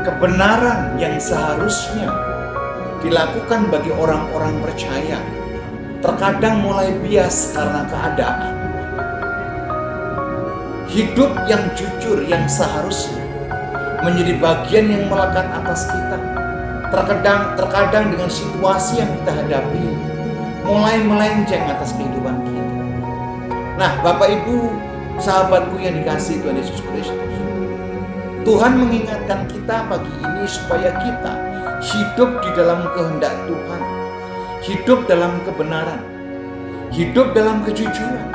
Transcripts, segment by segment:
kebenaran yang seharusnya dilakukan bagi orang-orang percaya terkadang mulai bias karena keadaan. Hidup yang jujur yang seharusnya menjadi bagian yang melekat atas kita, terkadang dengan situasi yang kita hadapi mulai melenceng atas kehidupan kita. Nah, Bapak Ibu, sahabatku yang dikasihi Tuhan Yesus Kristus, Tuhan mengingatkan kita pagi ini supaya kita hidup di dalam kehendak Tuhan, hidup dalam kebenaran, hidup dalam kejujuran,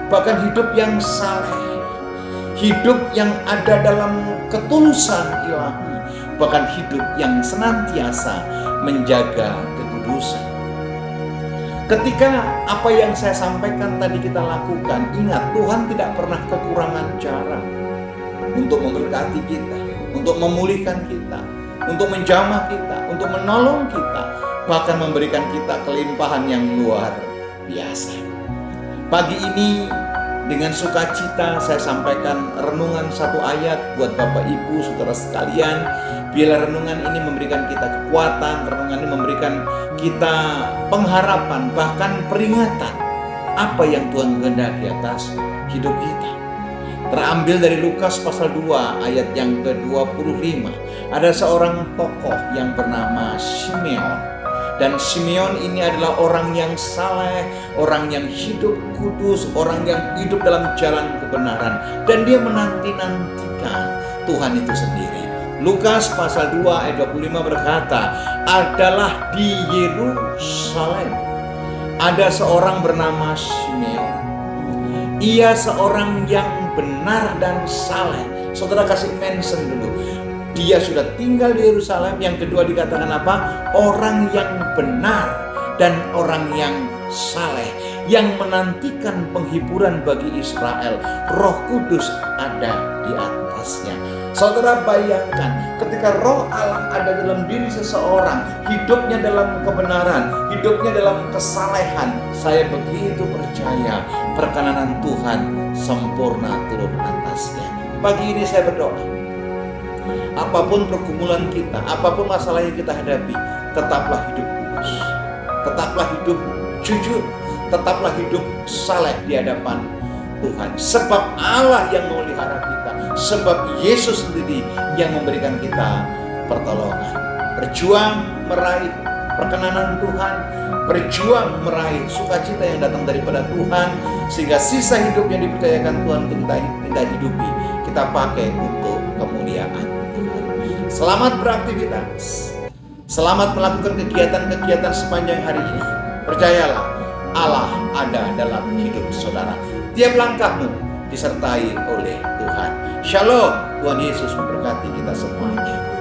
bahkan hidup yang saleh, hidup yang ada dalam ketulusan ilahi, bahkan hidup yang senantiasa menjaga kekudusan. Ketika apa yang saya sampaikan tadi kita lakukan, ingat Tuhan tidak pernah kekurangan cara untuk memberkati kita, untuk memulihkan kita, untuk menjamah kita, untuk menolong kita, bahkan memberikan kita kelimpahan yang luar biasa. Pagi ini dengan sukacita saya sampaikan renungan satu ayat buat Bapak Ibu Saudara sekalian. Biarlah renungan ini memberikan kita kekuatan, renungan ini memberikan kita pengharapan, bahkan peringatan apa yang Tuhan kehendaki atas hidup kita. Terambil dari Lukas pasal 2 ayat yang ke-25. Ada seorang tokoh yang bernama Simeon. Dan Simeon ini adalah orang yang saleh, orang yang hidup kudus, orang yang hidup dalam jalan kebenaran. Dan dia menanti-nantikan Tuhan itu sendiri. Lukas pasal 2 ayat 25 berkata, adalah di Yerusalem ada seorang bernama Simeon. Ia seorang yang benar dan saleh. Saudara kasih mention dulu. Dia sudah tinggal di Yerusalem. Yang kedua dikatakan apa? Orang yang benar dan orang yang saleh, yang menantikan penghiburan bagi Israel. Roh Kudus ada di atasnya. Saudara bayangkan ketika Roh Allah ada dalam diri seseorang, hidupnya dalam kebenaran, hidupnya dalam kesalehan. Saya begitu percaya perkenanan Tuhan sempurna turun atasnya. Pagi ini saya berdoa, apapun pergumulan kita, apapun masalah yang kita hadapi, tetaplah hidup kudus, tetaplah hidup jujur, tetaplah hidup saleh di hadapan Tuhan. Sebab Allah yang memelihara kita, sebab Yesus sendiri yang memberikan kita pertolongan. Berjuang meraih perkenanan Tuhan, berjuang meraih sukacita yang datang daripada Tuhan, sehingga sisa hidup yang dipercayakan Tuhan untuk kita hidupi, kita pakai untuk kemuliaan Tuhan. Selamat beraktivitas, selamat melakukan kegiatan-kegiatan sepanjang hari ini. Percayalah, Allah ada dalam hidup saudara. Tiap langkahmu disertai oleh Tuhan. Shalom, Tuhan Yesus memberkati kita semuanya.